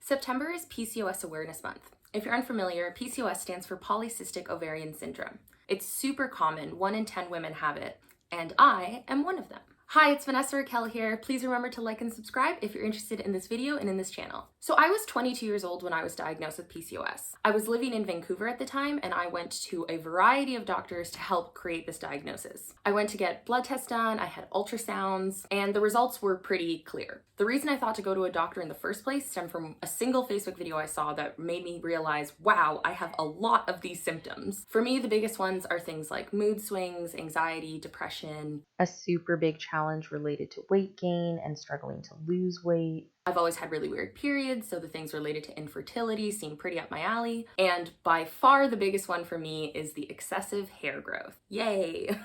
September is PCOS Awareness Month. If you're unfamiliar, PCOS stands for Poly Cystic Ovarian Syndrome. It's super common, 1 in 10 women have it, and I am one of them. Hi, it's Vanessa Raquel here. Please remember to like and subscribe if you're interested in this video and in this channel. So I was 22 years old when I was diagnosed with PCOS. I was living in Vancouver at the time, and I went to a variety of doctors to help create this diagnosis. I went to get blood tests done, I had ultrasounds, and the results were pretty clear. The reason I thought to go to a doctor in the first place stemmed from a single Facebook video I saw that made me realize, wow, I have a lot of these symptoms. For me, the biggest ones are things like mood swings, anxiety, depression, a super big challenge related to weight gain and struggling to lose weight. I've always had really weird periods, so the things related to infertility seem pretty up my alley. And by far the biggest one for me is the excessive hair growth. Yay!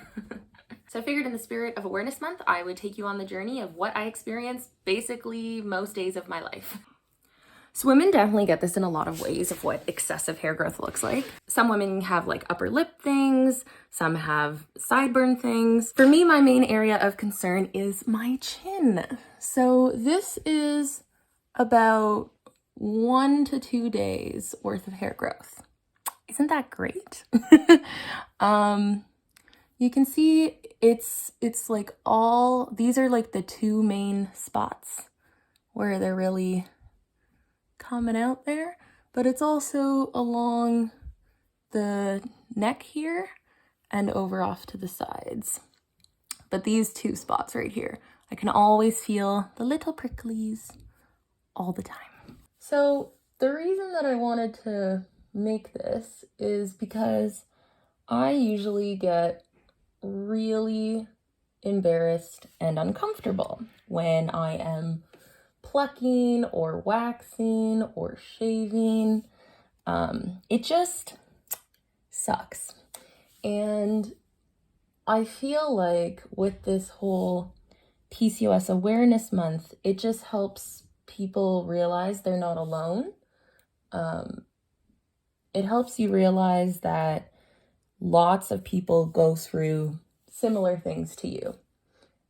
So I figured in the spirit of Awareness Month, I would take you on the journey of what I experience basically most days of my life. So women definitely get this in a lot of ways of what excessive hair growth looks like. Some women have like upper lip things, some have sideburn things. For me, my main area of concern is my chin. So this is about 1 to 2 days worth of hair growth. Isn't that great? You can see it's like these are like the 2 main spots where they're really coming out there, but it's also along the neck here and over off to the sides. But these 2 spots right here, I can always feel the little pricklies all the time. So the reason that I wanted to make this is because I usually get really embarrassed and uncomfortable when I am plucking or waxing or shaving. It just sucks. And I feel like with this whole PCOS Awareness Month, it just helps people realize they're not alone. It helps you realize that lots of people go through similar things to you.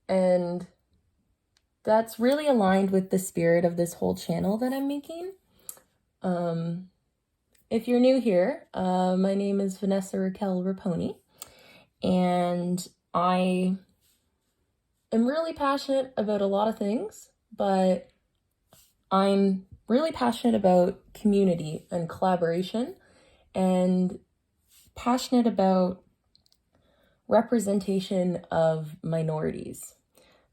And that's really aligned with the spirit of this whole channel that I'm making. If you're new here, my name is Vanessa Raquel Raponi, and I am really passionate about a lot of things, but I'm really passionate about community and collaboration, and passionate about representation of minorities.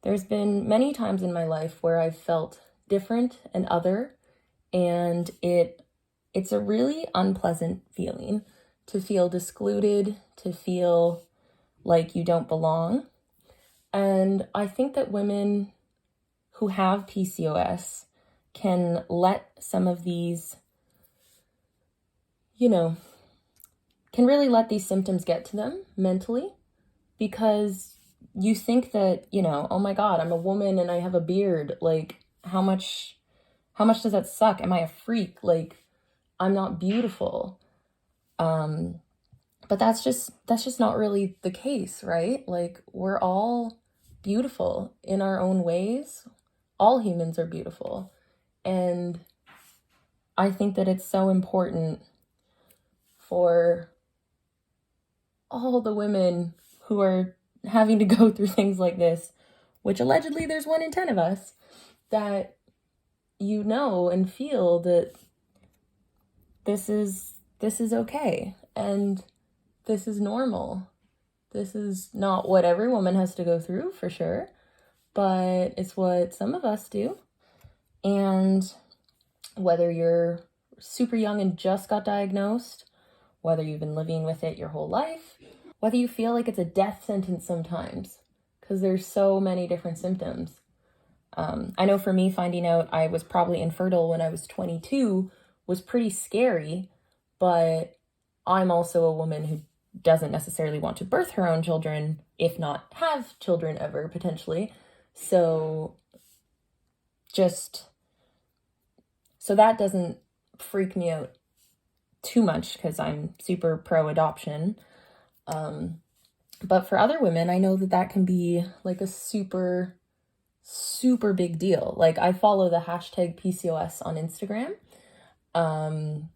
There's been many times in my life where I've felt different and other, and it's a really unpleasant feeling to feel excluded, to feel like you don't belong. And I think that women who have PCOS can let some of these, can really let these symptoms get to them mentally, because you think that, oh my God, I'm a woman and I have a beard. Like, how much does that suck? Am I a freak? Like, I'm not beautiful. But that's just not really the case, right? Like, we're all beautiful in our own ways. All humans are beautiful. And I think that it's so important for all the women who are having to go through things like this, which allegedly there's 1 in 10 of us, that and feel that this is okay and this is normal. This is not what every woman has to go through, for sure, but it's what some of us do. And whether you're super young and just got diagnosed, whether you've been living with it your whole life, whether you feel like it's a death sentence sometimes, because there's so many different symptoms. I know for me, finding out I was probably infertile when I was 22 was pretty scary, but I'm also a woman who doesn't necessarily want to birth her own children, if not have children ever, potentially. So that doesn't freak me out too much, because I'm super pro-adoption. But for other women, I know that can be like a super super big deal. Like, I follow the hashtag PCOS on Instagram,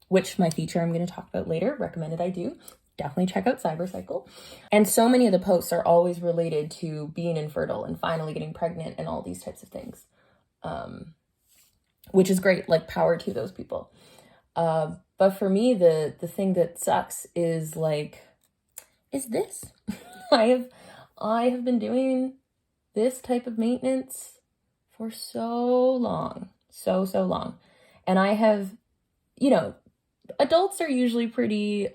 which my feature I'm going to talk about later, recommended I do. Definitely check out Cybercycle. And so many of the posts are always related to being infertile and finally getting pregnant and all these types of things, which is great. Like, power to those people. But for me, the thing that sucks is this. I have been doing this type of maintenance for so long, so long. And I have, adults are usually pretty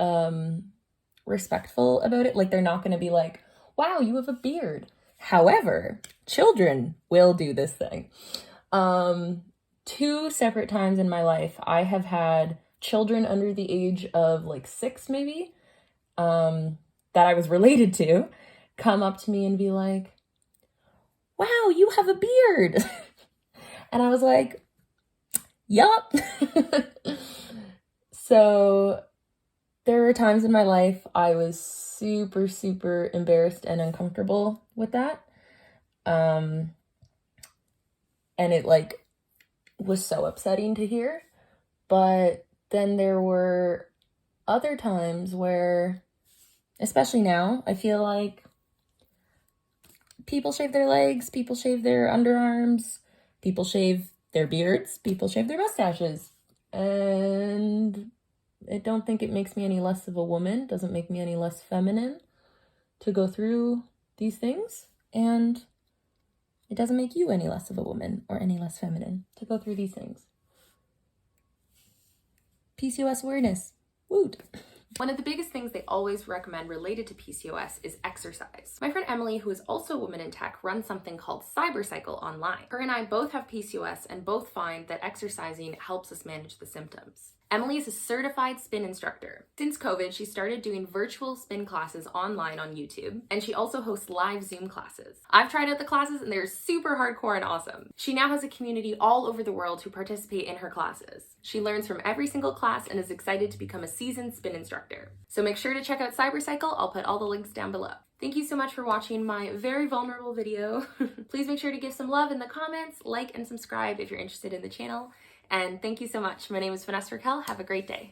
respectful about it. Like, they're not going to be like, wow, you have a beard. However, children will do this thing. 2 separate times in my life, I have had children under the age of 6 maybe, that I was related to, come up to me and be like, wow, you have a beard. And I was like, yup. So there were times in my life I was super, super embarrassed and uncomfortable with that. And it was so upsetting to hear. But then there were other times where, especially now, I feel like people shave their legs, people shave their underarms, people shave their beards, people shave their mustaches. And I don't think it makes me any less of a woman, doesn't make me any less feminine to go through these things. And it doesn't make you any less of a woman or any less feminine to go through these things. PCOS awareness. Woot. One of the biggest things they always recommend related to PCOS is exercise. My friend Emily, who is also a woman in tech, runs something called Cybercycle online. Her and I both have PCOS and both find that exercising helps us manage the symptoms. Emily is a certified spin instructor. Since COVID, she started doing virtual spin classes online on YouTube, and she also hosts live Zoom classes. I've tried out the classes and they're super hardcore and awesome. She now has a community all over the world who participate in her classes. She learns from every single class and is excited to become a seasoned spin instructor. So make sure to check out Cybercycle. I'll put all the links down below. Thank you so much for watching my very vulnerable video. Please make sure to give some love in the comments, like and subscribe if you're interested in the channel. And thank you so much. My name is Vanessa Raquel. Have a great day.